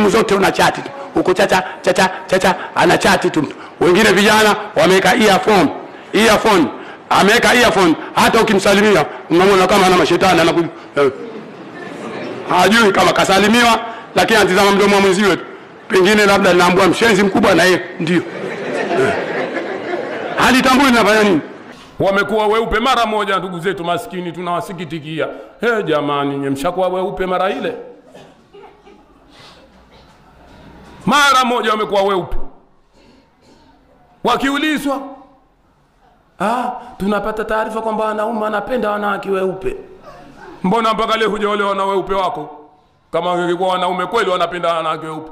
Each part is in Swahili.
simu zote una chati tu. Uko chacha ana chati tu. Wengine vijana wameweka earphone. Ameweka earphone, hata ukimsalimia unamwona kama ana mashetani anakuja. Hajui kama kasalimiwa, lakini anatazama mdomo wa mwenziwe tu. Pengine labda linaambua mshenzi mkubwa na yeye ndio. Halitambui linafanya nini. Wamekuwa weupe mara moja ndugu zetu maskini, tunawasikitikia. Jamani, nyemshakuwa weupe mara ile. Mara moja wamekuwa weupe. Wakiulizwa, tunapata taarifa kwamba wanaume wanapenda wanawake weupe. Mbona mpaka leo hujaolewa na weupe wako? Kama wangekuwa wanaume kweli wanapenda wanawake weupe.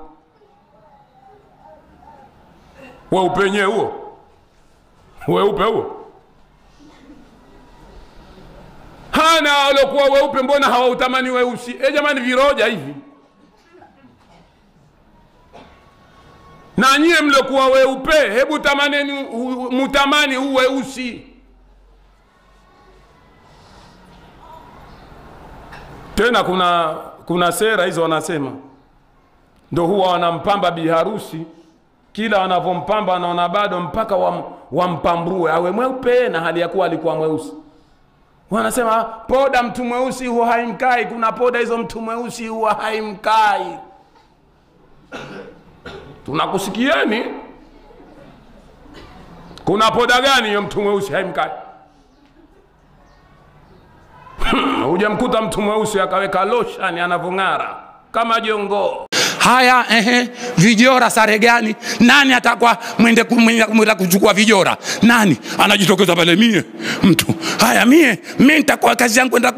Weupe wenyewe huo. Weupe huo. Hana walokuwa weupe mbona hawautamani weusi? Jamani, viroja hivi. Na nyie mlokuwa weupe, hebu tamaneni mutamani weusi. Tena kuna sera hizo wanasema. Ndio huwa wanampamba biharusi, kila wanavompamba wanaona bado mpaka wampambue awe mweupe na hali ya kuwa alikuwa mweusi. Wanasema poda mtu mweusi huwa haimkai, kuna poda hizo mtu mweusi huwa haimkai. Tunakusikieni? Kuna poda gani hiyo mtu mweusi haimkai? Hujamkuta mtu mweusi akaweka lotion anavong'ara kama jongo. Haya, vijora sare gani? Nani atakuwa mwende kuchukua vijora? Nani anajitokeza pale? Mie mtu. Haya, mie nitakuwa kazi yangu kwenda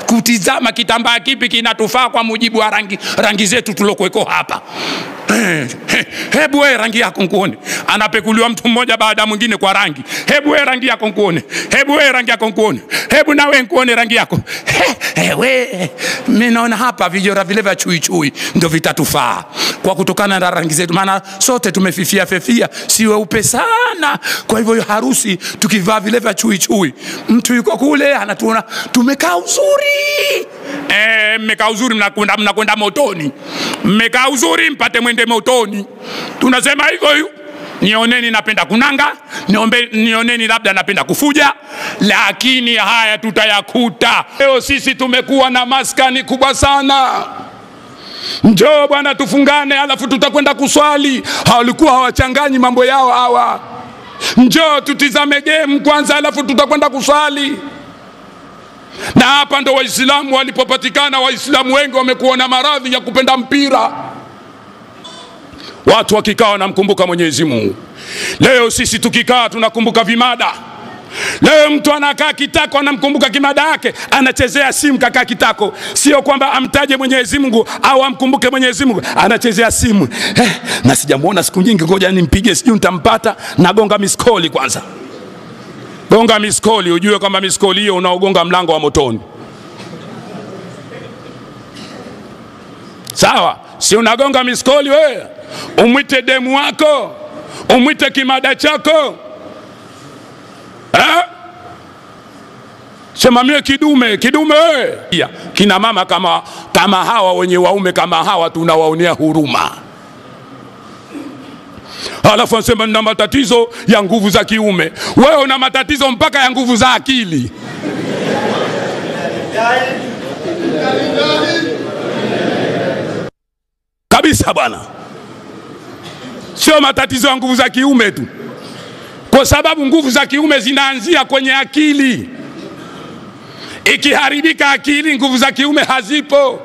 kutizama kitambaa kipi kinatufaa kwa mujibu wa rangi zetu tulokuweko hapa. Hebu wewe rangi yako nkuone. Anapekuliwa mtu mmoja baada mwingine kwa rangi. Hebu wewe rangi yako nkuone. Hebu wewe rangi yako nkuone. Hebu na wewe nkuone rangi yako. Wewe mimi naona hapa vijora vile vya chui ndio vitatufaa kwa kutokana na rangi zetu, maana sote tumefifia si weupe sana. Kwa hivyo harusi tukivaa vile vya chui, mtu yuko kule anatuona tumekaa uzuri. Mmekaa uzuri, mnakwenda motoni. Mmekaa uzuri mpate mwende motoni. Tunasema hivyo. Nioneni napenda kunanga, nioneni labda napenda kufuja, lakini haya tutayakuta. Leo sisi tumekuwa na maskani kubwa sana. Njoo bwana tufungane alafu tutakwenda kuswali. Hawalikuwa hawachanganyi mambo yao hawa. Njoo tutizame game kwanza alafu tutakwenda kuswali. Na hapa ndo Waislamu walipopatikana. Waislamu wengi wamekuwa na maradhi ya kupenda mpira. Watu wakikaa wanamkumbuka Mwenyezi Mungu. Leo sisi tukikaa tunakumbuka vimada. Leo mtu anakaa kitako anamkumbuka kimada yake, anachezea simu kakaa kitako. Sio kwamba amtaje Mwenyezi Mungu au amkumbuke Mwenyezi Mungu, anachezea simu. Na sijamuona siku nyingi, ngoja nimpige, sijui nitampata. Nagonga miskoli kwanza. Gonga miskoli, ujue kama miskoli hiyo unaogonga mlango wa motoni. Sawa? Si unagonga miskoli wewe? Umwite demu wako, umwite kimada chako. Sema mie kidume wewe. Kina mama kama hawa, wenye waume kama hawa tunawaonea huruma. Alafu ansema nina matatizo ya nguvu za kiume. Wewe una matatizo mpaka ya nguvu za akili. Kabisa bwana. Sio matatizo ya nguvu za kiume tu. Kwa sababu nguvu za kiume zinaanzia kwenye akili. Ikiharibika akili, nguvu za kiume hazipo.